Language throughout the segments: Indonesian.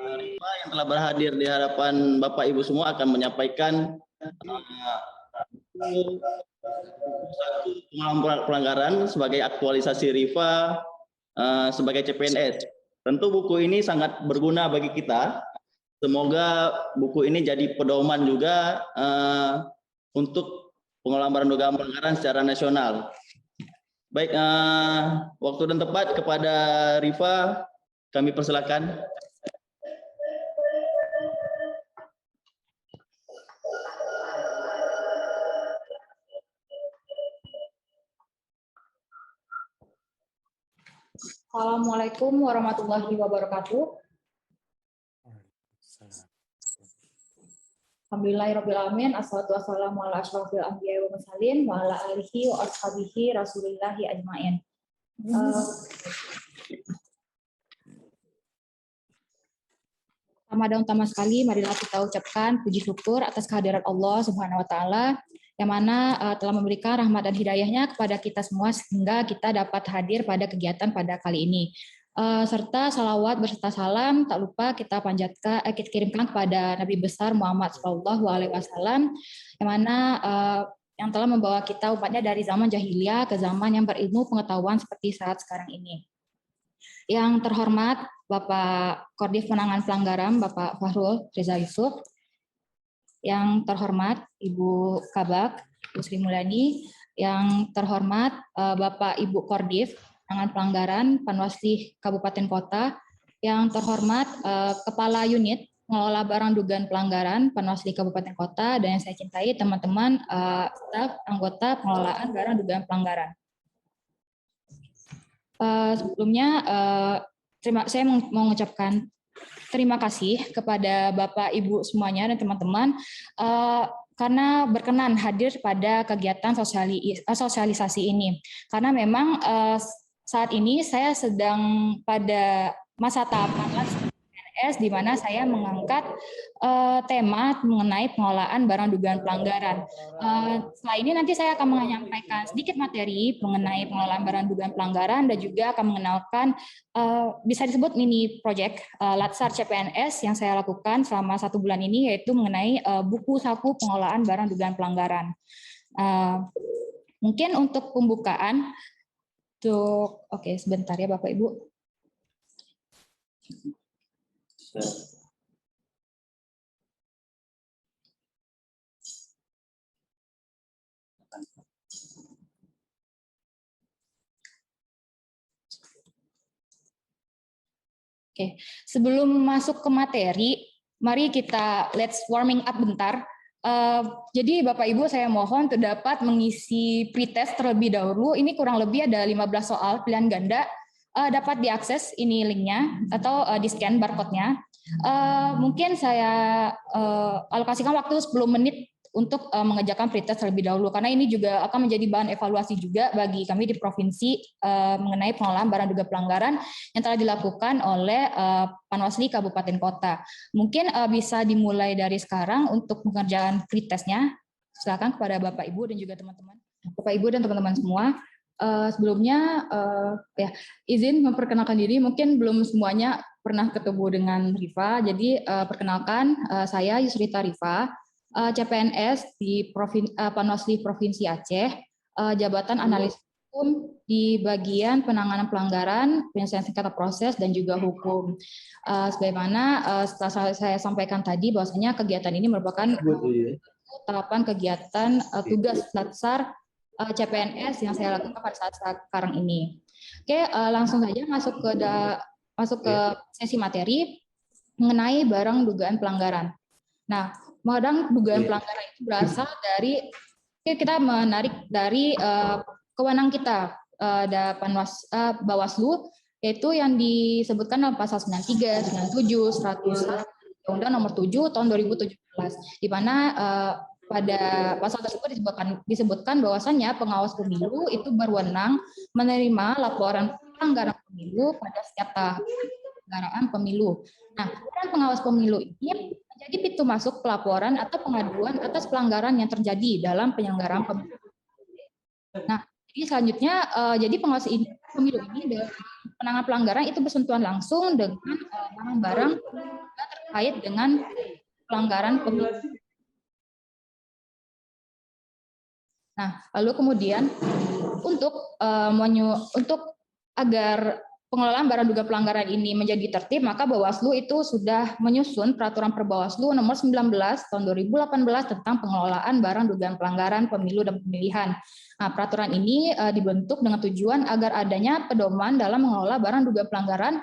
Rifa yang telah berhadir di hadapan Bapak Ibu semua akan menyampaikan satu pelanggaran sebagai aktualisasi Rifa sebagai CPNS. Tentu buku ini sangat berguna bagi kita. Semoga buku ini jadi pedoman juga untuk pengelolaan dugaan pelanggaran secara nasional. Baik, waktu dan tempat kepada Rifa kami persilakan. Assalamualaikum warahmatullahi wabarakatuh. Alhamdulillahirrahmanirrahim. Assalatu wassalamu ala asyrafil anbiya'i wa mursalin wa ala alihi wa ashabihi rasulillahi ajmain. Pertama sekali marilah kita ucapkan puji syukur atas kehadiran Allah Subhanahu wa taala yang mana telah memberikan rahmat dan hidayahnya kepada kita semua sehingga kita dapat hadir pada kegiatan pada kali ini. Serta salawat berserta salam tak lupa kita panjatkan kita kirimkan kepada Nabi besar Muhammad SAW yang mana yang telah membawa kita umatnya dari zaman jahiliyah ke zaman yang berilmu pengetahuan seperti saat sekarang ini. Yang terhormat Bapak Koordif Penanganan Pelanggaran Bapak Fahrul Reza Yusuf, yang terhormat Ibu Kabak Ibu Sri Mulyani, yang terhormat Bapak Ibu Koordif Penanganan Pelanggaran Panwasli Kabupaten Kota, yang terhormat Kepala Unit Pengelola Barang Dugaan Pelanggaran Panwasli Kabupaten Kota, dan yang saya cintai teman-teman staf anggota pengelolaan barang dugaan pelanggaran. Sebelumnya saya mau mengucapkan terima kasih kepada Bapak Ibu semuanya dan teman-teman karena berkenan hadir pada kegiatan sosialisasi ini. Karena memang saat ini saya sedang pada masa tahapan PNS di mana saya mengangkat tema mengenai pengelolaan barang dugaan pelanggaran. Setelah ini nanti saya akan menyampaikan sedikit materi mengenai pengelolaan barang dugaan pelanggaran dan juga akan mengenalkan bisa disebut mini project Latsar CPNS yang saya lakukan selama 1 bulan ini, yaitu mengenai buku saku pengelolaan barang dugaan pelanggaran. Mungkin untuk pembukaan, oke sebentar ya Bapak Ibu. Oke, sebelum masuk ke materi, mari kita let's warming up bentar. Jadi Bapak Ibu saya mohon untuk dapat mengisi pretest terlebih dahulu. Ini kurang lebih ada 15 soal pilihan ganda. Dapat diakses ini linknya atau di scan barcode-nya. Mungkin saya alokasikan waktu 10 menit untuk mengerjakan pretest terlebih dahulu, karena ini juga akan menjadi bahan evaluasi juga bagi kami di provinsi mengenai pengelolaan barang dugaan pelanggaran yang telah dilakukan oleh Panwasli Kabupaten Kota. Mungkin bisa dimulai dari sekarang untuk mengerjakan pretestnya. Silakan kepada Bapak Ibu dan juga teman-teman. Bapak Ibu dan teman-teman semua. Sebelumnya ya izin memperkenalkan diri, mungkin belum semuanya pernah ketemu dengan Rifa. Jadi perkenalkan saya Yusrita Rifa, CPNS di Panwasli Provinsi Aceh, jabatan analis hukum di bagian penanganan pelanggaran, penyelesaian sengketa proses dan juga hukum. Sebagaimana setelah saya sampaikan tadi bahwasanya kegiatan ini merupakan tahapan kegiatan tugas Latsar CPNS yang saya lakukan pada saat sekarang ini. Oke, langsung saja masuk ke sesi materi mengenai barang dugaan pelanggaran. Nah, barang dugaan pelanggaran itu berasal dari kita menarik dari kewenangan kita ada Bawaslu, yaitu yang disebutkan dalam pasal 93, 97, 100 Undang-Undang Nomor 7 tahun 2017, di mana pada pasal tersebut disebutkan bahwasannya pengawas pemilu itu berwenang menerima laporan pelanggaran pemilu pada setiap tahap penyelenggaraan pemilu. Nah, peran pengawas pemilu ini menjadi pintu masuk pelaporan atau pengaduan atas pelanggaran yang terjadi dalam penyelenggaraan pemilu. Nah, jadi selanjutnya, jadi pengawas pemilu ini dalam penanganan pelanggaran itu bersentuhan langsung dengan barang-barang terkait dengan pelanggaran pemilu. Nah, lalu kemudian untuk agar pengelolaan barang dugaan pelanggaran ini menjadi tertib, maka Bawaslu itu sudah menyusun peraturan Perbawaslu nomor 19 tahun 2018 tentang pengelolaan barang dugaan pelanggaran pemilu dan pemilihan. Nah, peraturan ini dibentuk dengan tujuan agar adanya pedoman dalam mengelola barang dugaan pelanggaran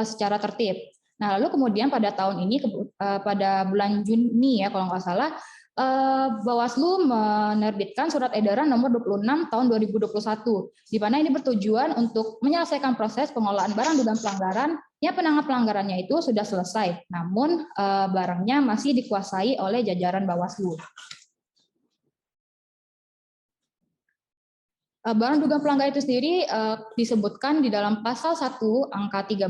secara tertib. Nah, lalu kemudian pada tahun ini, pada bulan Juni ya kalau nggak salah, Bawaslu menerbitkan surat edaran nomor 26 tahun 2021, di mana ini bertujuan untuk menyelesaikan proses pengelolaan barang dugaan pelanggaran yang penanganan pelanggarannya itu sudah selesai, namun barangnya masih dikuasai oleh jajaran Bawaslu. Barang dugaan pelanggaran itu sendiri disebutkan di dalam pasal 1 angka 13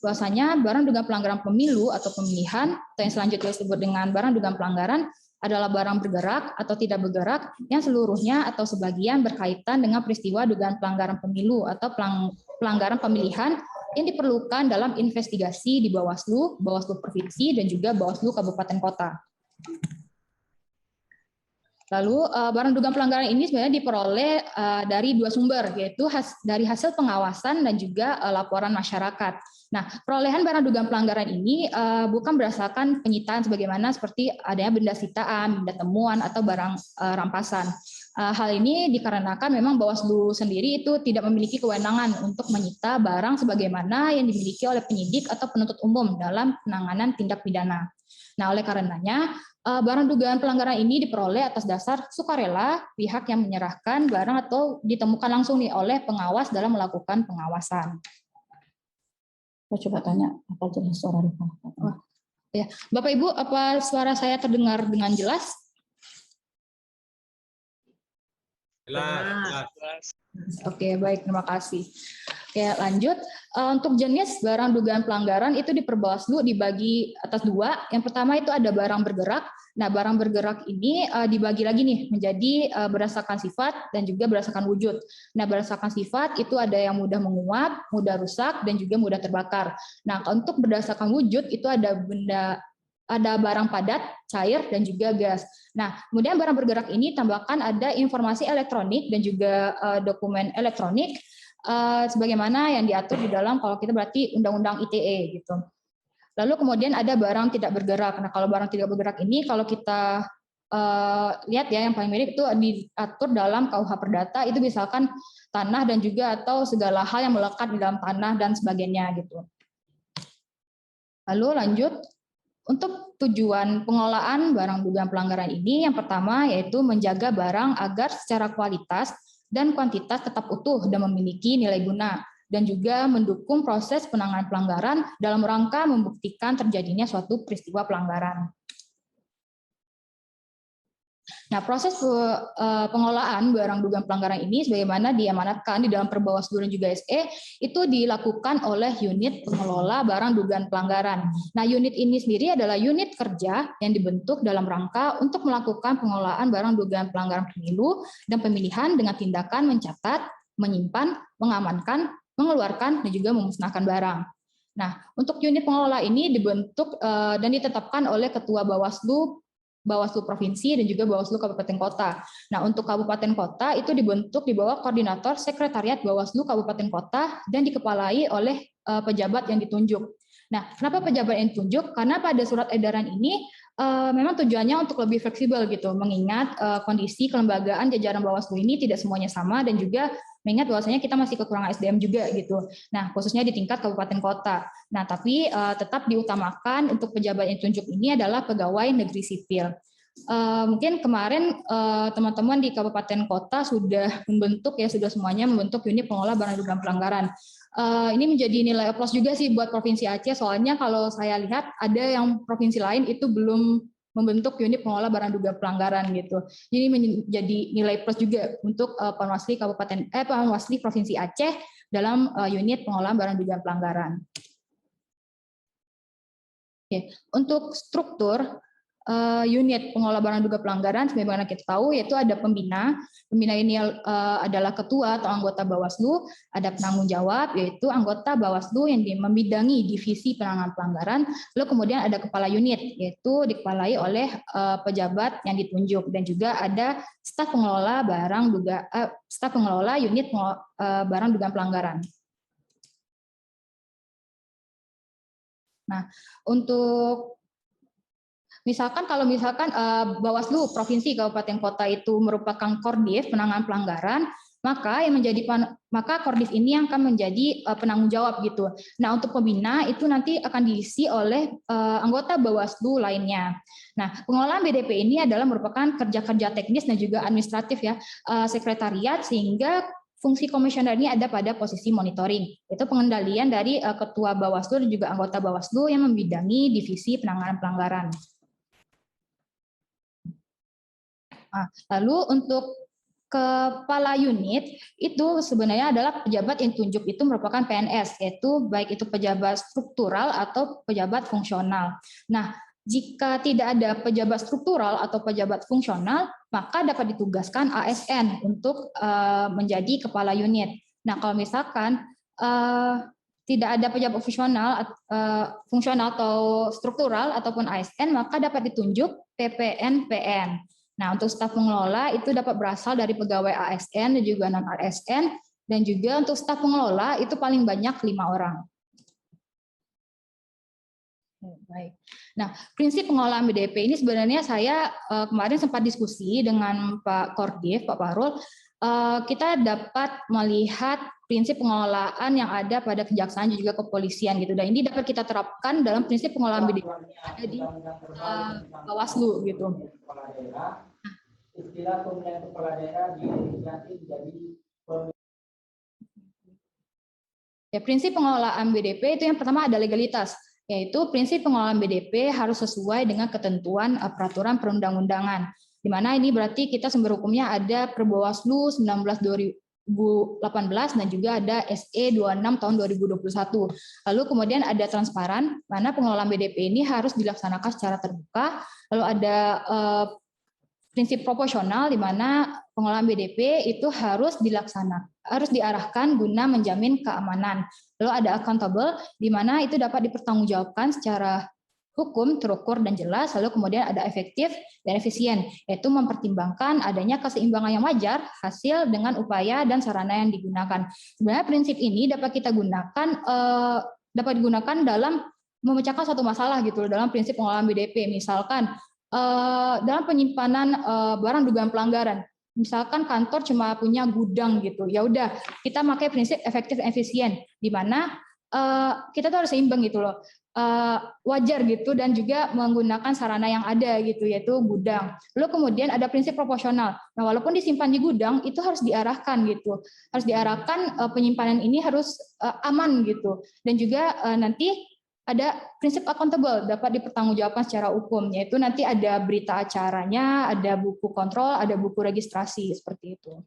bahwasanya barang dugaan pelanggaran pemilu atau pemilihan atau yang selanjutnya disebut dengan barang dugaan pelanggaran adalah barang bergerak atau tidak bergerak yang seluruhnya atau sebagian berkaitan dengan peristiwa dugaan pelanggaran pemilu atau pelanggaran pemilihan yang diperlukan dalam investigasi di Bawaslu, Bawaslu Provinsi, dan juga Bawaslu Kabupaten Kota. Lalu barang dugaan pelanggaran ini sebenarnya diperoleh dari dua sumber, yaitu dari hasil pengawasan dan juga laporan masyarakat. Nah, perolehan barang dugaan pelanggaran ini bukan berdasarkan penyitaan sebagaimana seperti adanya benda sitaan, benda temuan, atau barang rampasan. Hal ini dikarenakan memang Bawaslu sendiri itu tidak memiliki kewenangan untuk menyita barang sebagaimana yang dimiliki oleh penyidik atau penuntut umum dalam penanganan tindak pidana. Nah, oleh karenanya, barang dugaan pelanggaran ini diperoleh atas dasar sukarela pihak yang menyerahkan barang atau ditemukan langsung nih oleh pengawas dalam melakukan pengawasan. Saya coba tanya, apa jelas suara Rifa? Oh, ya. Bapak Ibu, apa suara saya terdengar dengan jelas? Jelas. Oke, baik, terima kasih. Oke, lanjut. Untuk jenis barang dugaan pelanggaran itu di Perbawaslu dibagi atas dua. Yang pertama itu ada barang bergerak. Nah, barang bergerak ini dibagi lagi nih menjadi berdasarkan sifat dan juga berdasarkan wujud. Nah, berdasarkan sifat itu ada yang mudah menguap, mudah rusak, dan juga mudah terbakar. Nah, untuk berdasarkan wujud itu ada barang padat, cair, dan juga gas. Nah, kemudian barang bergerak ini tambahkan ada informasi elektronik dan juga dokumen elektronik sebagaimana yang diatur di dalam kalau kita berarti Undang-Undang ITE gitu. Lalu kemudian ada barang tidak bergerak. Nah, kalau barang tidak bergerak ini kalau kita lihat ya yang paling mirip itu diatur dalam KUH Perdata itu misalkan tanah dan juga atau segala hal yang melekat di dalam tanah dan sebagainya gitu. Lalu lanjut. Untuk tujuan pengelolaan barang dugaan pelanggaran ini, yang pertama yaitu menjaga barang agar secara kualitas dan kuantitas tetap utuh dan memiliki nilai guna, dan juga mendukung proses penanganan pelanggaran dalam rangka membuktikan terjadinya suatu peristiwa pelanggaran. Nah, proses pengelolaan barang dugaan pelanggaran ini sebagaimana diamanatkan di dalam Perbawaslu dan juga SE itu dilakukan oleh unit pengelola barang dugaan pelanggaran. Nah, unit ini sendiri adalah unit kerja yang dibentuk dalam rangka untuk melakukan pengelolaan barang dugaan pelanggaran pemilu dan pemilihan dengan tindakan mencatat, menyimpan, mengamankan, mengeluarkan, dan juga memusnahkan barang. Nah, untuk unit pengelola ini dibentuk dan ditetapkan oleh Ketua Bawaslu Provinsi dan juga Bawaslu Kabupaten Kota. Nah, untuk Kabupaten Kota itu dibentuk di bawah Koordinator Sekretariat Bawaslu Kabupaten Kota dan dikepalai oleh pejabat yang ditunjuk. Nah, kenapa pejabat yang ditunjuk? Karena pada surat edaran ini memang tujuannya untuk lebih fleksibel gitu, mengingat kondisi kelembagaan jajaran Bawaslu ini tidak semuanya sama dan juga mengingat bahwasanya kita masih kekurangan SDM juga gitu. Nah, khususnya di tingkat kabupaten kota. Nah, tapi tetap diutamakan untuk pejabat yang ditunjuk ini adalah pegawai negeri sipil. Mungkin kemarin teman-teman di kabupaten kota sudah membentuk ya, sudah semuanya membentuk unit pengelola barang dugaan pelanggaran. Ini menjadi nilai plus juga sih buat Provinsi Aceh, soalnya kalau saya lihat ada yang provinsi lain itu belum membentuk unit pengelola barang dugaan pelanggaran gitu. Jadi menjadi nilai plus juga untuk Panwasli Provinsi Aceh dalam unit pengelolaan barang dugaan pelanggaran. Oke, untuk struktur unit pengelola barang duga pelanggaran, sebagaimana kita tahu, yaitu ada pembina. Pembina ini adalah ketua atau anggota Bawaslu, ada penanggung jawab, yaitu anggota Bawaslu yang membidangi divisi penanganan pelanggaran, lalu kemudian ada kepala unit, yaitu dikepalai oleh pejabat yang ditunjuk, dan juga ada staf pengelola staf pengelola unit barang dugaan pelanggaran. Nah, untuk kalau misalkan Bawaslu provinsi, kabupaten, kota itu merupakan Kordif penanganan pelanggaran, maka Kordif ini yang akan menjadi penanggung jawab gitu. Nah, untuk pembina itu nanti akan diisi oleh anggota Bawaslu lainnya. Nah, pengelolaan BDP ini adalah merupakan kerja-kerja teknis dan juga administratif ya, sekretariat, sehingga fungsi komisioner ini ada pada posisi monitoring. Itu pengendalian dari ketua Bawaslu dan juga anggota Bawaslu yang membidangi divisi penanganan pelanggaran. Nah, lalu untuk kepala unit itu sebenarnya adalah pejabat yang ditunjuk itu merupakan PNS, yaitu baik itu pejabat struktural atau pejabat fungsional. Nah, jika tidak ada pejabat struktural atau pejabat fungsional, maka dapat ditugaskan ASN untuk menjadi kepala unit. Nah, kalau misalkan tidak ada pejabat fungsional atau struktural ataupun ASN, maka dapat ditunjuk PPN-PN. Nah, untuk staf pengelola itu dapat berasal dari pegawai ASN dan juga non-ASN, dan juga untuk staf pengelola itu paling banyak 5 orang. Baik. Nah, prinsip pengelolaan BDP ini sebenarnya saya kemarin sempat diskusi dengan Pak Kordif, Pak Fahrul. Kita dapat melihat prinsip pengelolaan yang ada pada kejaksaan dan juga kepolisian gitu. Dan ini dapat kita terapkan dalam prinsip pengelolaan BDP yang ada di Bawaslu gitu. Istilah pemilihan kepala daerah diganti menjadi ya, prinsip pengelolaan BDP itu yang pertama ada legalitas, yaitu prinsip pengelolaan BDP harus sesuai dengan ketentuan peraturan perundang-undangan. Di mana ini berarti kita sumber hukumnya ada Perbawaslu 19/2018 dan juga ada SE 26 tahun 2021. Lalu kemudian ada transparan, mana pengelolaan BDP ini harus dilaksanakan secara terbuka. Lalu ada prinsip proporsional, di mana pengelolaan BDP itu harus diarahkan guna menjamin keamanan. Lalu ada accountable, di mana itu dapat dipertanggungjawabkan secara hukum, terukur, dan jelas. Lalu kemudian ada efektif dan efisien, yaitu mempertimbangkan adanya keseimbangan yang wajar, hasil dengan upaya dan sarana yang digunakan. Sebenarnya prinsip ini dapat digunakan dalam memecahkan suatu masalah gitu dalam prinsip pengelolaan BDP. Misalkan dalam penyimpanan barang dugaan pelanggaran, misalkan kantor cuma punya gudang gitu, ya udah kita pakai prinsip efektif efisien, di mana kita tuh harus seimbang gitu loh, wajar gitu, dan juga menggunakan sarana yang ada gitu, yaitu gudang. Lalu kemudian ada prinsip proporsional. Nah, walaupun disimpan di gudang itu harus diarahkan gitu, penyimpanan ini harus aman gitu, dan juga nanti ada prinsip accountable, dapat dipertanggungjawabkan secara hukum, yaitu nanti ada berita acaranya, ada buku kontrol, ada buku registrasi, seperti itu.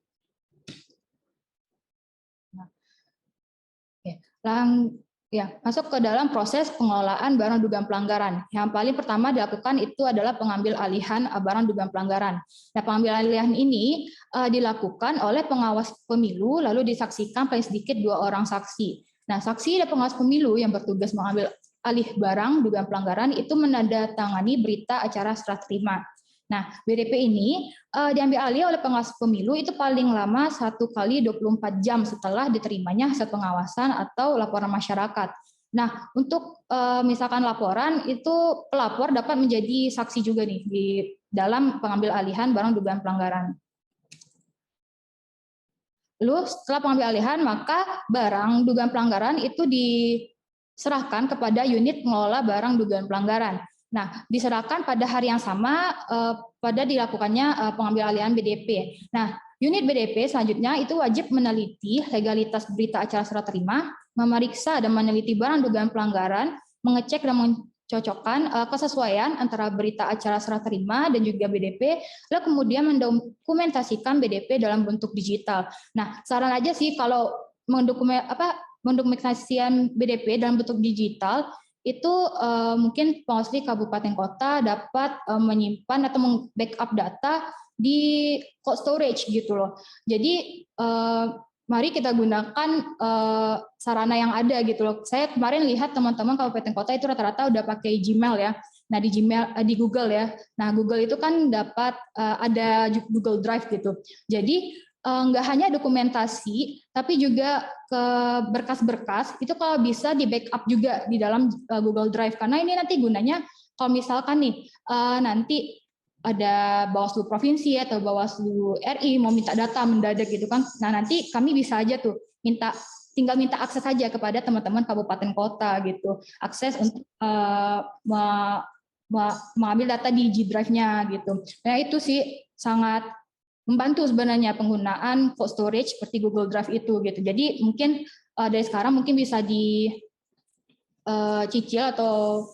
Nah, masuk ke dalam proses pengelolaan barang dugaan pelanggaran. Yang paling pertama dilakukan itu adalah pengambil alihan barang dugaan pelanggaran. Nah, pengambil alihan ini dilakukan oleh pengawas pemilu, lalu disaksikan paling sedikit 2 orang saksi. Nah, saksi dan pengawas pemilu yang bertugas mengambil alih barang dugaan pelanggaran itu menandatangani berita acara serah terima. Nah, BDP ini diambil alih oleh pengawas pemilu itu paling lama 1 kali 24 jam setelah diterimanya hasil pengawasan atau laporan masyarakat. Nah, untuk misalkan laporan itu pelapor dapat menjadi saksi juga nih di dalam pengambil alihan barang dugaan pelanggaran. Lalu setelah pengambil alihan, maka barang dugaan pelanggaran itu diserahkan kepada unit pengelola barang dugaan pelanggaran. Nah, diserahkan pada hari yang sama pada dilakukannya pengambil alihan BDP. Nah, unit BDP selanjutnya itu wajib meneliti legalitas berita acara serah terima, memeriksa dan meneliti barang dugaan pelanggaran, mengecek dan mencocokkan kesesuaian antara berita acara serah terima dan juga BDP, lalu kemudian mendokumentasikan BDP dalam bentuk digital. Nah, saran aja sih kalau mendokumentasikan BDP dalam bentuk digital itu mungkin Bawaslu Kabupaten Kota dapat menyimpan atau backup data di cold storage gitu loh. Jadi mari kita gunakan sarana yang ada gitu loh. Saya kemarin lihat teman-teman Kabupaten Kota itu rata-rata udah pakai Gmail ya. Nah di Gmail di Google ya. Nah Google itu kan dapat ada Google Drive gitu. Jadi nggak hanya dokumentasi, tapi juga ke berkas-berkas itu kalau bisa di backup juga di dalam Google Drive. Karena ini nanti gunanya kalau misalkan nih nanti ada Bawaslu Provinsi atau Bawaslu RI mau minta data mendadak gitu kan. Nah nanti kami bisa aja tuh tinggal minta akses saja kepada teman-teman kabupaten kota gitu. Akses untuk mengambil data di G Drive-nya gitu. Nah itu sih sangat membantu sebenarnya penggunaan cold storage seperti Google Drive itu gitu. Jadi mungkin dari sekarang mungkin bisa dicicil atau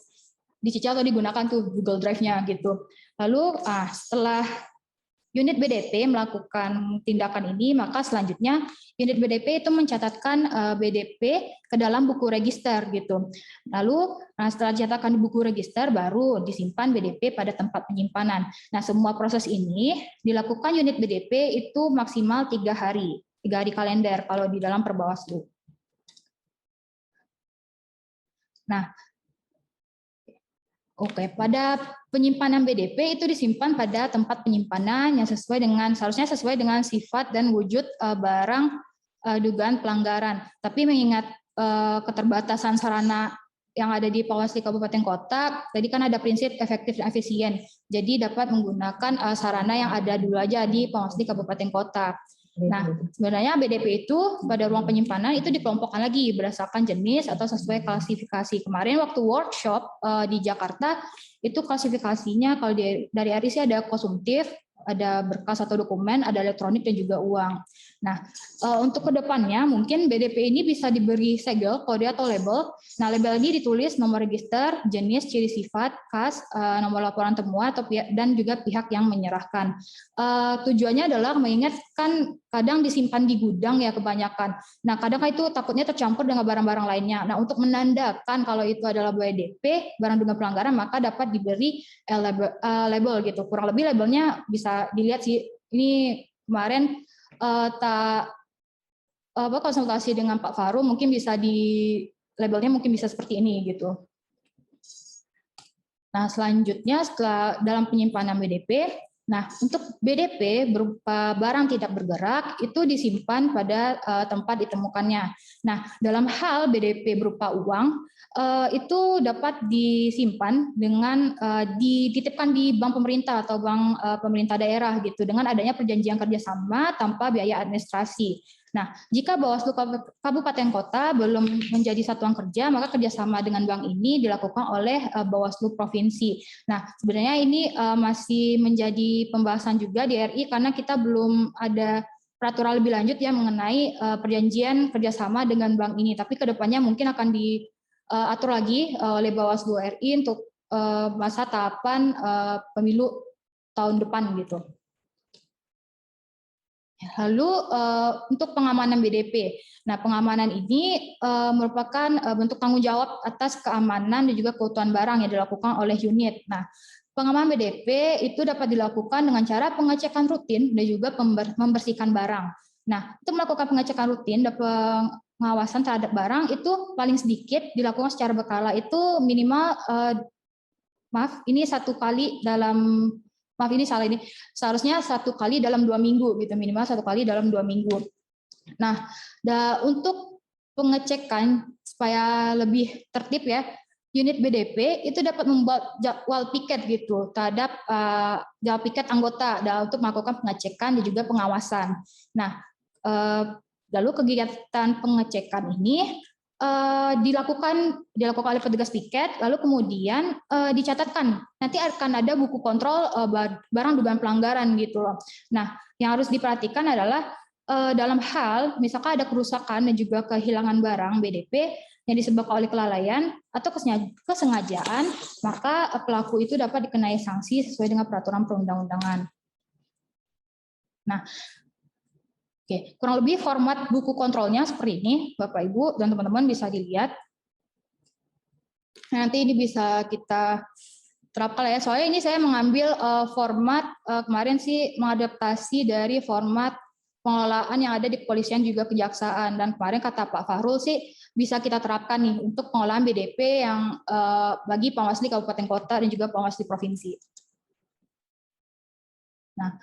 digunakan tuh Google Drive-nya gitu. Lalu setelah unit BDP melakukan tindakan ini, maka selanjutnya unit BDP itu mencatatkan BDP ke dalam buku register gitu. Lalu setelah dicatatkan di buku register, baru disimpan BDP pada tempat penyimpanan. Nah, semua proses ini dilakukan unit BDP itu maksimal 3 hari kalender kalau di dalam Perbawaslu. Nah, oke, pada penyimpanan BDP itu disimpan pada tempat penyimpanan yang seharusnya sesuai dengan sifat dan wujud barang dugaan pelanggaran. Tapi mengingat keterbatasan sarana yang ada di Bawaslu Kabupaten Kota, tadi kan ada prinsip efektif dan efisien. Jadi dapat menggunakan sarana yang ada dulu aja di Bawaslu Kabupaten Kota. Nah, sebenarnya BDP itu pada ruang penyimpanan itu dikelompokkan lagi berdasarkan jenis atau sesuai klasifikasi. Kemarin waktu workshop di Jakarta itu klasifikasinya kalau dari RI sih ada konsumtif, ada berkas atau dokumen, ada elektronik dan juga uang. Nah, untuk kedepannya mungkin BDP ini bisa diberi segel, kode atau label. Nah, label ini ditulis nomor register, jenis, ciri sifat, kas, nomor laporan temuan atau dan juga pihak yang menyerahkan. Tujuannya adalah mengingatkan kadang disimpan di gudang ya kebanyakan. Nah, kadang itu takutnya tercampur dengan barang-barang lainnya. Nah, untuk menandakan kalau itu adalah BDP, barang dugaan pelanggaran, maka dapat diberi label gitu. Kurang lebih labelnya bisa dilihat sih. Ini kemarin konsultasi dengan Pak Faru mungkin bisa labelnya mungkin bisa seperti ini gitu. Nah, selanjutnya setelah dalam penyimpanan BDP, nah untuk BDP berupa barang tidak bergerak itu disimpan pada tempat ditemukannya. Nah, dalam hal BDP berupa uang itu dapat disimpan dengan dititipkan di bank pemerintah atau bank pemerintah daerah gitu dengan adanya perjanjian kerjasama tanpa biaya administrasi. Nah, jika Bawaslu Kabupaten Kota belum menjadi satuan kerja, maka kerjasama dengan bank ini dilakukan oleh Bawaslu Provinsi. Nah, sebenarnya ini masih menjadi pembahasan juga di RI karena kita belum ada peraturan lebih lanjut ya mengenai perjanjian kerjasama dengan bank ini. Tapi kedepannya mungkin akan diatur lagi oleh Bawaslu RI untuk masa tahapan pemilu tahun depan gitu. Lalu untuk pengamanan BDP, nah pengamanan ini merupakan bentuk tanggung jawab atas keamanan dan juga keutuhan barang yang dilakukan oleh unit. Nah, pengamanan BDP itu dapat dilakukan dengan cara pengecekan rutin dan juga membersihkan barang. Nah, untuk melakukan pengecekan rutin dan pengawasan terhadap barang itu paling sedikit dilakukan secara berkala itu minimal ini seharusnya 1 kali dalam 2 minggu gitu, minimal 1 kali dalam 2 minggu. Nah, untuk pengecekan supaya lebih tertib ya, unit BDP itu dapat membuat jadwal piket gitu terhadap jadwal piket anggota untuk melakukan pengecekan dan juga pengawasan. Nah, lalu kegiatan pengecekan ini dilakukan oleh petugas piket, lalu kemudian dicatatkan. Nanti akan ada buku kontrol barang dugaan pelanggaran gitu loh. Nah, yang harus diperhatikan adalah dalam hal misalkan ada kerusakan dan juga kehilangan barang BDP yang disebabkan oleh kelalaian atau kesengajaan, maka pelaku itu dapat dikenai sanksi sesuai dengan peraturan perundang-undangan. Nah, oke, kurang lebih format buku kontrolnya seperti ini, Bapak Ibu dan teman-teman bisa dilihat. Nanti ini bisa kita terapkan ya. Soalnya ini saya mengambil format kemarin sih mengadaptasi dari format pengelolaan yang ada di kepolisian juga kejaksaan, dan kemarin kata Pak Fahrul sih bisa kita terapkan nih untuk pengelolaan BDP yang bagi Panwasli kabupaten kota dan juga Panwasli provinsi. Nah,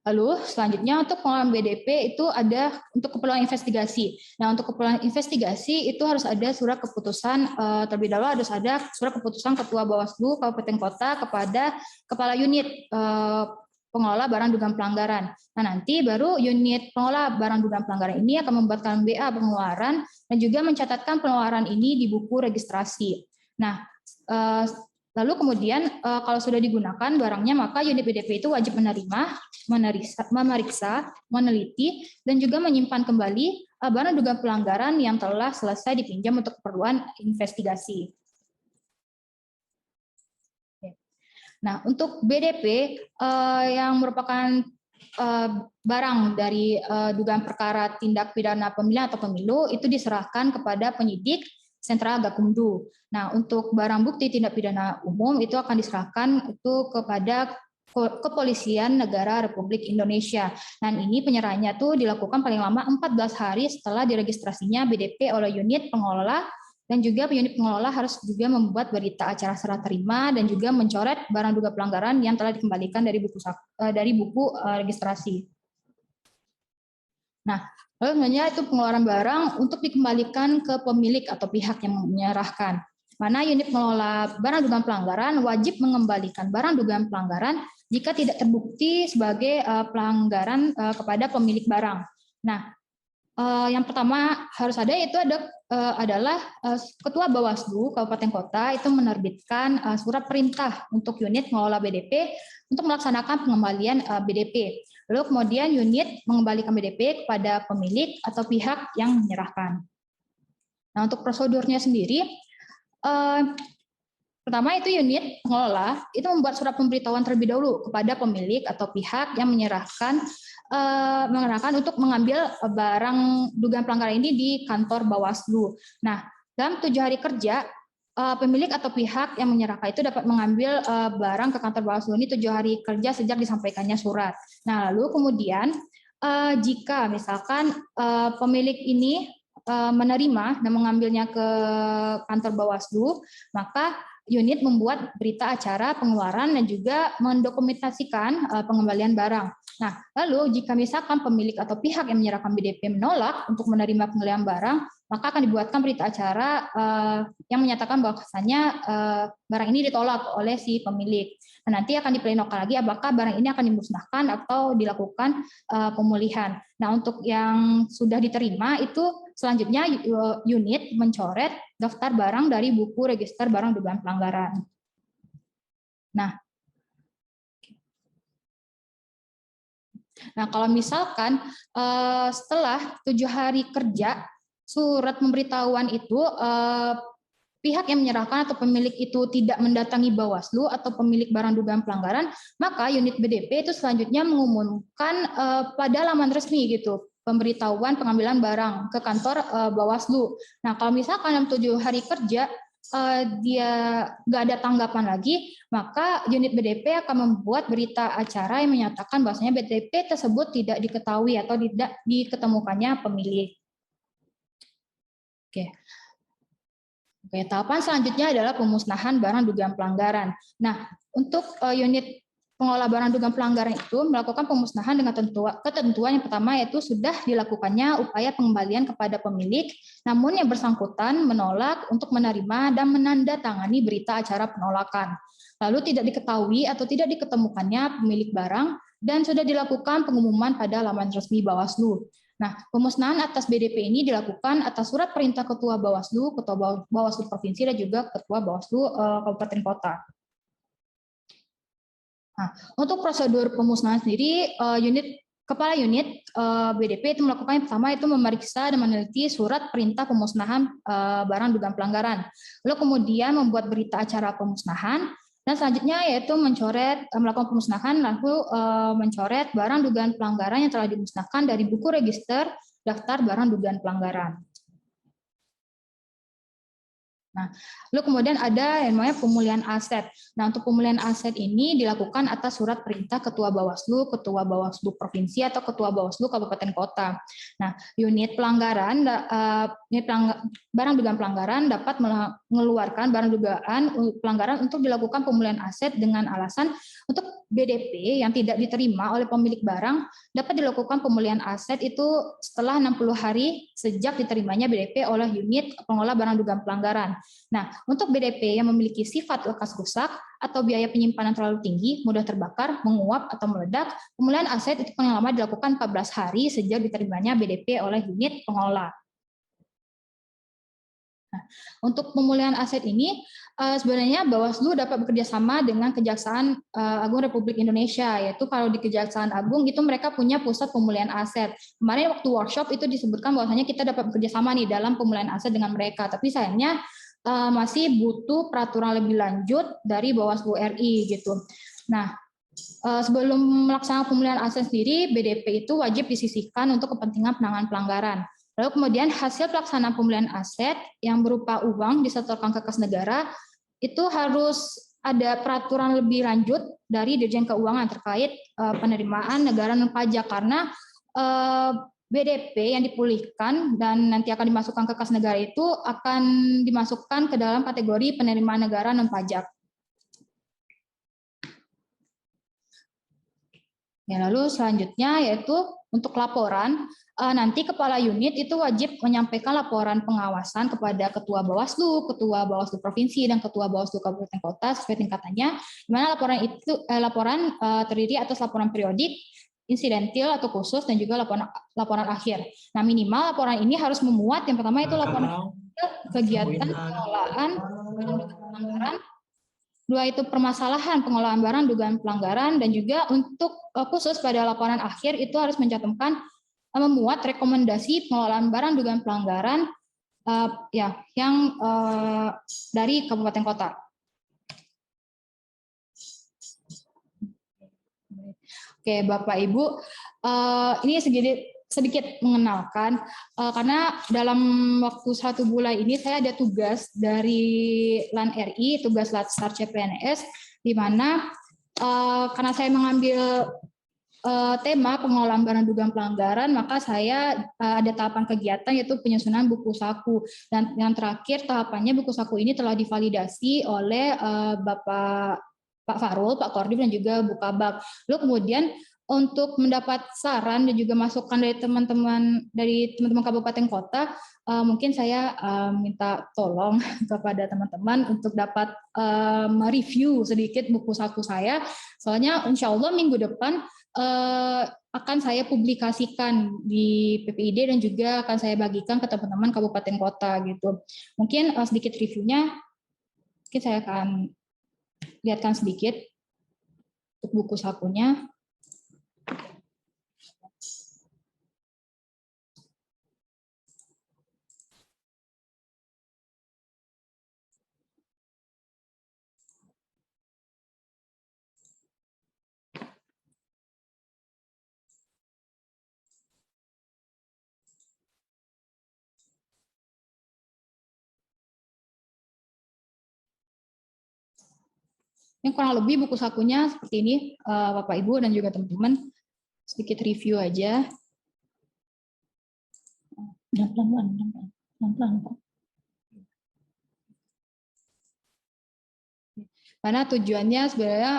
lalu selanjutnya untuk pengelolaan BDP itu ada untuk keperluan investigasi. Nah, untuk keperluan investigasi itu harus ada surat keputusan, terlebih dahulu harus ada surat keputusan Ketua Bawaslu Kabupaten Kota kepada Kepala Unit Pengelola Barang Dugaan Pelanggaran. Nah, nanti baru unit pengelola barang dugaan pelanggaran ini akan membuatkan BA pengeluaran dan juga mencatatkan pengeluaran ini di buku registrasi. Nah, lalu kemudian kalau sudah digunakan barangnya, maka unit BDP itu wajib menerima, memeriksa, meneliti, dan juga menyimpan kembali barang dugaan pelanggaran yang telah selesai dipinjam untuk keperluan investigasi. Nah, untuk BDP yang merupakan barang dari dugaan perkara tindak pidana pemilihan atau pemilu itu diserahkan kepada penyidik Sentral Gakumdu. Nah, untuk barang bukti tindak pidana umum itu akan diserahkan itu kepada Kepolisian Negara Republik Indonesia. Dan ini penyerahannya tuh dilakukan paling lama 14 hari setelah diregistrasinya BDP oleh unit pengelola, dan juga unit pengelola harus juga membuat berita acara serah terima dan juga mencoret barang dugaan pelanggaran yang telah dikembalikan dari buku registrasi. Nah, lalu sebenarnya itu pengeluaran barang untuk dikembalikan ke pemilik atau pihak yang menyerahkan. Mana unit pengelola barang dugaan pelanggaran wajib mengembalikan barang dugaan pelanggaran jika tidak terbukti sebagai pelanggaran kepada pemilik barang. Nah, yang pertama harus ada itu adalah Ketua Bawaslu Kabupaten Kota itu menerbitkan surat perintah untuk unit pengelola BDP untuk melaksanakan pengembalian BDP. Lalu kemudian unit mengembalikan BDP kepada pemilik atau pihak yang menyerahkan. Nah, untuk prosedurnya sendiri, pertama itu unit pengelola itu membuat surat pemberitahuan terlebih dahulu kepada pemilik atau pihak yang menyerahkan untuk mengambil barang dugaan pelanggaran ini di kantor Bawaslu. Nah, dalam 7 hari kerja, pemilik atau pihak yang menyerahkan itu dapat mengambil barang ke kantor Bawaslu ini 7 hari kerja sejak disampaikannya surat. Nah, lalu kemudian jika misalkan pemilik ini menerima dan mengambilnya ke kantor Bawaslu, maka unit membuat berita acara pengeluaran dan juga mendokumentasikan pengembalian barang. Nah, lalu jika misalkan pemilik atau pihak yang menyerahkan BDP menolak untuk menerima pengembalian barang, maka akan dibuatkan berita acara yang menyatakan bahwasannya barang ini ditolak oleh si pemilik. Nah, nanti akan dipertimbangkan lagi apakah barang ini akan dimusnahkan atau dilakukan pemulihan. Nah, untuk yang sudah diterima itu selanjutnya unit mencoret daftar barang dari buku register barang dugaan pelanggaran. Nah, kalau misalkan setelah 7 hari kerja surat pemberitahuan itu pihak yang menyerahkan atau pemilik itu tidak mendatangi Bawaslu atau pemilik barang dugaan pelanggaran, maka unit BDP itu selanjutnya mengumumkan pada laman resmi gitu pemberitahuan pengambilan barang ke kantor Bawaslu. Nah, kalau misalkan dalam 7 hari kerja dia nggak ada tanggapan lagi, maka unit BDP akan membuat berita acara yang menyatakan bahwasanya BDP tersebut tidak diketahui atau tidak diketemukannya pemilik. Oke, tahapan selanjutnya adalah pemusnahan barang dugaan pelanggaran. Nah, untuk unit pengelola barang dugaan pelanggaran itu melakukan pemusnahan dengan ketentuan yang pertama yaitu sudah dilakukannya upaya pengembalian kepada pemilik, namun yang bersangkutan menolak untuk menerima dan menandatangani berita acara penolakan. Lalu tidak diketahui atau tidak diketemukannya pemilik barang dan sudah dilakukan pengumuman pada laman resmi Bawaslu. Nah, pemusnahan atas BDP ini dilakukan atas surat perintah Ketua Bawaslu, Ketua Bawaslu Provinsi, dan juga Ketua Bawaslu Kabupaten Kota. Nah, untuk prosedur pemusnahan sendiri, Kepala Unit BDP itu melakukan yang pertama itu memeriksa dan meneliti surat perintah pemusnahan barang dugaan pelanggaran. Lalu kemudian membuat berita acara pemusnahan, dan selanjutnya yaitu melakukan pemusnahan lalu mencoret barang dugaan pelanggaran yang telah dimusnahkan dari buku register daftar barang dugaan pelanggaran. Nah, lalu kemudian ada yang namanya pemulihan aset. Nah, untuk pemulihan aset ini dilakukan atas surat perintah Ketua Bawaslu Provinsi atau Ketua Bawaslu Kabupaten Kota. Nah, unit pelanggaran, barang dugaan pelanggaran dapat mengeluarkan barang dugaan pelanggaran untuk dilakukan pemulihan aset dengan alasan untuk BDP yang tidak diterima oleh pemilik barang dapat dilakukan pemulihan aset itu setelah 60 hari sejak diterimanya BDP oleh unit pengelola barang dugaan pelanggaran. Nah, untuk BDP yang memiliki sifat lekas rusak atau biaya penyimpanan terlalu tinggi, mudah terbakar, menguap, atau meledak, pemulihan aset itu paling lama dilakukan 14 hari sejak diterimanya BDP oleh unit pengelola. Nah, untuk pemulihan aset ini, sebenarnya Bawaslu dapat bekerja sama dengan Kejaksaan Agung Republik Indonesia, yaitu kalau di Kejaksaan Agung itu mereka punya pusat pemulihan aset. Kemarin waktu workshop itu disebutkan bahwasanya kita dapat bekerja sama nih dalam pemulihan aset dengan mereka, tapi sayangnya masih butuh peraturan lebih lanjut dari Bawaslu RI gitu. Nah, sebelum melaksanakan pemulihan aset sendiri, BDP itu wajib disisihkan untuk kepentingan penanganan pelanggaran. Lalu kemudian hasil pelaksanaan pemulihan aset yang berupa uang disetorkan ke kas negara itu harus ada peraturan lebih lanjut dari Dirjen Keuangan terkait penerimaan negara non pajak, karena BDP yang dipulihkan dan nanti akan dimasukkan ke kas negara itu akan dimasukkan ke dalam kategori penerimaan negara non pajak. Ya, lalu selanjutnya yaitu untuk laporan, nanti kepala unit itu wajib menyampaikan laporan pengawasan kepada Ketua Bawaslu Provinsi, dan Ketua Bawaslu Kabupaten Kota sesuai tingkatannya, di mana laporan itu terdiri atas laporan periodik, insidentil atau khusus, dan juga laporan akhir. Nah, minimal laporan ini harus memuat yang pertama itu laporan kegiatan pengelolaan pelanggaran, dua itu permasalahan pengelolaan barang dugaan pelanggaran, dan juga untuk khusus pada laporan akhir itu harus mencantumkan memuat rekomendasi pengelolaan barang dugaan pelanggaran yang dari kabupaten kota. Oke, Bapak Ibu, ini sedikit mengenalkan, karena dalam waktu 1 bulan ini saya ada tugas dari LAN RI, tugas Latsar CPNS, di mana karena saya mengambil tema pengelolaan barang dugaan pelanggaran, maka saya ada tahapan kegiatan yaitu penyusunan buku saku, dan yang terakhir tahapannya buku saku ini telah divalidasi oleh Pak Farul, Pak Kordif, dan juga Bu Kabak. Lalu kemudian untuk mendapat saran dan juga masukan dari teman-teman kabupaten kota, mungkin saya minta tolong kepada teman-teman untuk dapat mereview sedikit buku saku saya. Soalnya insya Allah minggu depan akan saya publikasikan di PPID dan juga akan saya bagikan ke teman-teman kabupaten kota gitu. Mungkin sedikit reviewnya, mungkin saya akan lihatkan sedikit untuk buku sakunya. Yang kurang lebih buku sakunya seperti ini, Bapak Ibu dan juga teman-teman. Sedikit review aja. Pelan-pelan. Karena tujuannya sebenarnya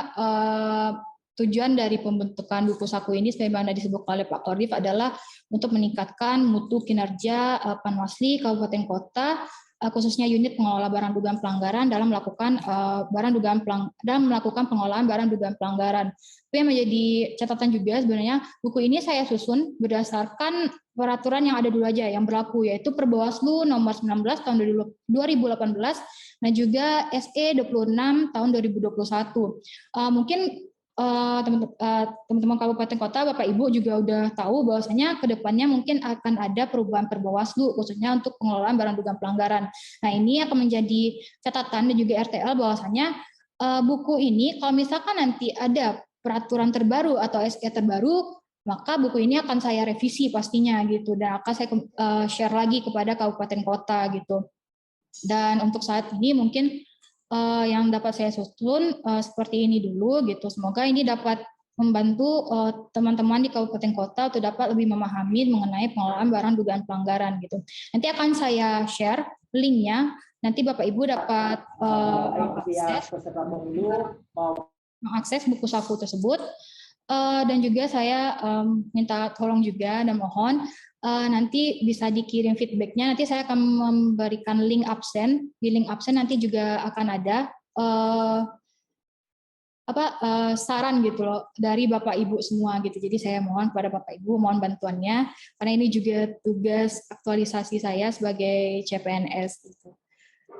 tujuan dari pembentukan buku saku ini sebagaimana disebutkan oleh Pak Kordif adalah untuk meningkatkan mutu kinerja Panwasli Kabupaten Kota, khususnya unit pengelola barang dugaan pelanggaran dalam melakukan pengelolaan barang dugaan pelanggaran. Tapi yang menjadi catatan juga sebenarnya buku ini saya susun berdasarkan peraturan yang ada dulu aja yang berlaku, yaitu Perbawaslu nomor 19 tahun 2018 dan juga SE 26 tahun 2021. Mungkin teman-teman kabupaten kota, Bapak Ibu juga udah tahu bahwasanya ke depannya mungkin akan ada perubahan Perbawaslu khususnya untuk pengelolaan barang dugaan pelanggaran. Nah, ini akan menjadi catatan dan juga RTL bahwasanya buku ini kalau misalkan nanti ada peraturan terbaru atau SE terbaru, maka buku ini akan saya revisi pastinya gitu, dan akan saya share lagi kepada kabupaten kota gitu. Dan untuk saat ini mungkin yang dapat saya susun seperti ini dulu gitu. Semoga ini dapat membantu teman-teman di kabupaten kota untuk dapat lebih memahami mengenai pengelolaan barang dugaan pelanggaran gitu. Nanti akan saya share linknya. Nanti Bapak Ibu dapat mengakses buku saku tersebut. Dan juga saya minta tolong juga dan mohon nanti bisa dikirim feedbacknya. Nanti saya akan memberikan link absen. Di link absen nanti juga akan ada saran gitu loh dari Bapak Ibu semua gitu. Jadi saya mohon kepada Bapak Ibu mohon bantuannya karena ini juga tugas aktualisasi saya sebagai CPNS gitu.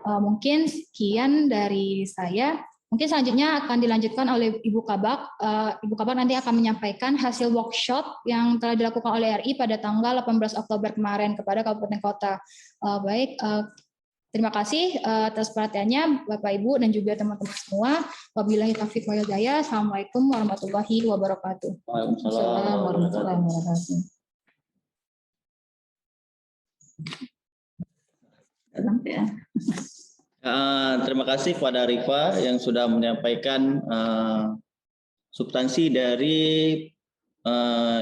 Mungkin sekian dari saya. Mungkin selanjutnya akan dilanjutkan oleh Ibu Kabak. Ibu Kabak nanti akan menyampaikan hasil workshop yang telah dilakukan oleh RI pada tanggal 18 Oktober kemarin kepada Kabupaten Kota. Baik, terima kasih atas perhatiannya Bapak Ibu dan juga teman-teman semua. Wabillahi taufiq wal hidayah. Assalamualaikum warahmatullahi wabarakatuh. Waalaikumsalam warahmatullahi wabarakatuh. Terima kasih kepada Rifa yang sudah menyampaikan substansi dari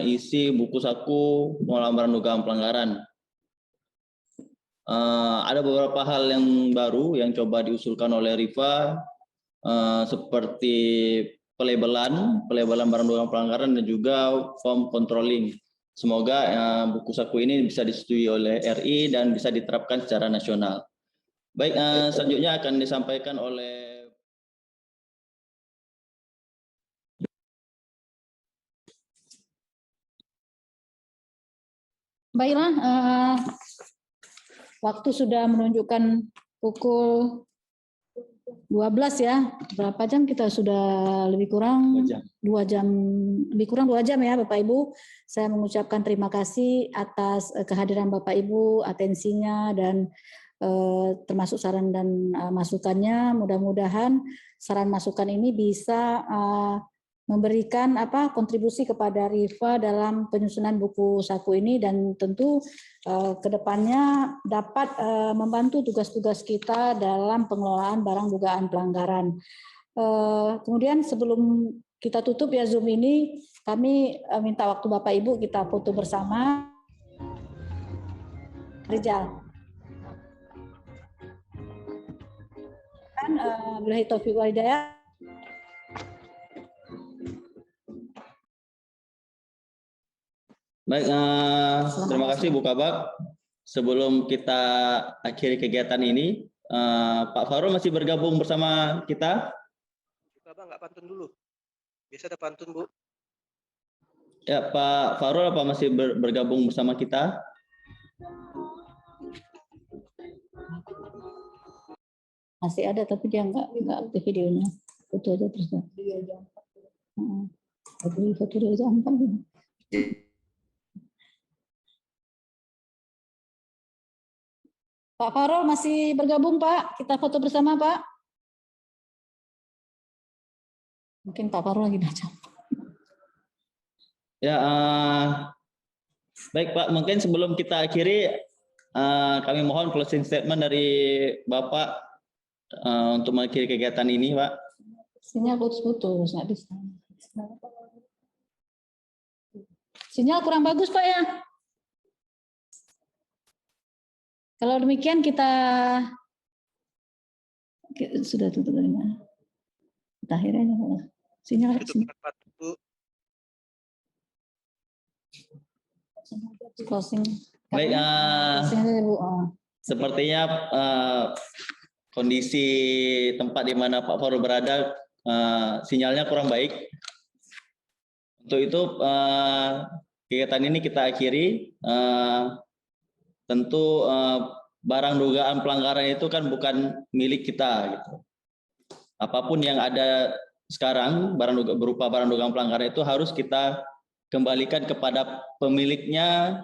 isi buku saku pengelolaan barang dugaan pelanggaran. Ada beberapa hal yang baru yang coba diusulkan oleh Rifa seperti pelabelan barang dugaan pelanggaran dan juga form controlling. Semoga buku saku ini bisa disetujui oleh RI dan bisa diterapkan secara nasional. Baik, selanjutnya akan disampaikan oleh Baiklah, waktu sudah menunjukkan pukul 12 ya. Berapa jam kita sudah lebih kurang 2 jam. Lebih kurang 2 jam ya Bapak Ibu. Saya mengucapkan terima kasih atas kehadiran Bapak Ibu, atensinya dan termasuk saran dan masukannya. Mudah-mudahan saran masukan ini bisa memberikan kontribusi kepada Rifa dalam penyusunan buku saku ini dan tentu kedepannya dapat membantu tugas-tugas kita dalam pengelolaan barang dugaan pelanggaran. Kemudian sebelum kita tutup ya Zoom ini, kami minta waktu Bapak Ibu kita foto bersama. Rizal. Billahi taufiq wal hidayah. Baik, terima kasih Bu Kabak. Sebelum kita akhiri kegiatan ini, Pak Farul masih bergabung bersama kita? Bu Kabak nggak pantun dulu? Biasa ada pantun, Bu. Ya, Pak Farul apa masih bergabung bersama kita? Masih ada tapi dia nggak aktif videonya. Foto aja terus. Foto dia aja empat. Pak Farul masih bergabung Pak. Kita foto bersama Pak. Mungkin Pak Farul lagi baca. Ya, baik Pak. Mungkin sebelum kita akhiri, kami mohon closing statement dari Bapak untuk mengakhiri kegiatan ini, Pak. Sinyal putus-putus, nggak bisa. Sinyal kurang bagus, Pak ya. Kalau demikian kita sudah tutup dari mana? Kita akhirnya sinyal. Closing. Baik, sepertinya kondisi tempat di mana Pak Farul berada, sinyalnya kurang baik. Untuk itu kegiatan ini kita akhiri. Tentu barang dugaan pelanggaran itu kan bukan milik kita, gitu. Apapun yang ada sekarang berupa barang dugaan pelanggaran itu harus kita kembalikan kepada pemiliknya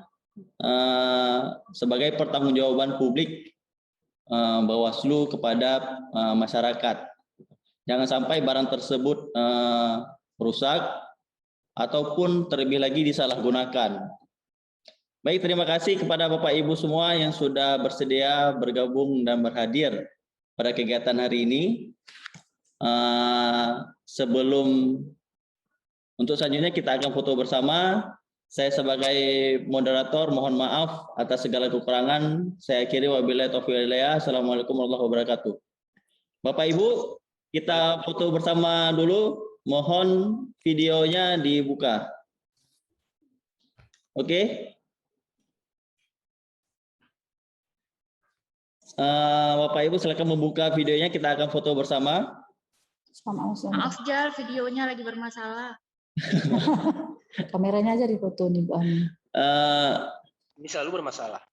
sebagai pertanggungjawaban publik Bawaslu kepada masyarakat. Jangan sampai barang tersebut rusak ataupun terlebih lagi disalahgunakan. Baik, terima kasih kepada Bapak Ibu semua yang sudah bersedia bergabung dan berhadir pada kegiatan hari ini. Sebelum untuk selanjutnya kita akan foto bersama. Saya sebagai moderator mohon maaf atas segala kekurangan. Saya akhiri wabillahi taufiq wal hidayah. Assalamualaikum warahmatullahi wabarakatuh. Bapak Ibu, kita foto bersama dulu. Mohon videonya dibuka. Oke. Bapak Ibu silakan membuka videonya, kita akan foto bersama. Maaf Jal, videonya lagi bermasalah. Kameranya aja dipoto nih Bu Ani. Ini selalu bermasalah.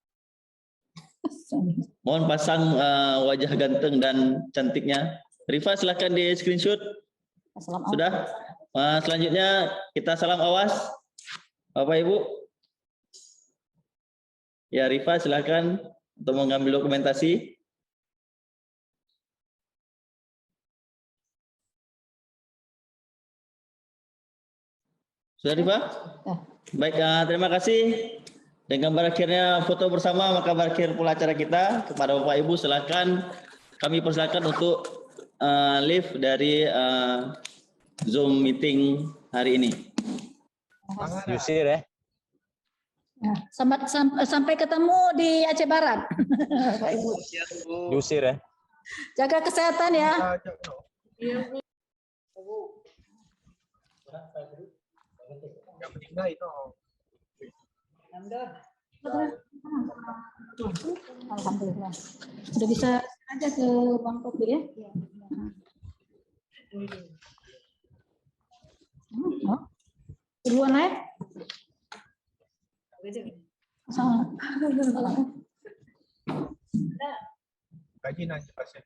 Mohon pasang wajah ganteng dan cantiknya. Rifa silakan di screenshot. Sudah. Selanjutnya kita salam awas. Bapak Ibu. Ya Rifa silakan untuk mengambil dokumentasi. Sudah Rifa? Ya. Baik, terima kasih. Dengan berakhirnya foto bersama, maka berakhir pula acara kita. Kepada Bapak Ibu silakan kami persilakan untuk live dari Zoom meeting hari ini. Yusir ya. Ya, sampai ketemu di Aceh Barat. Pak Ibu. Yusir ya. Jaga kesehatan ya. Alhamdulillah. Sudah bisa aja ke ruang kopi ya. Duluan naik. Sama. Gaji nanti pasien.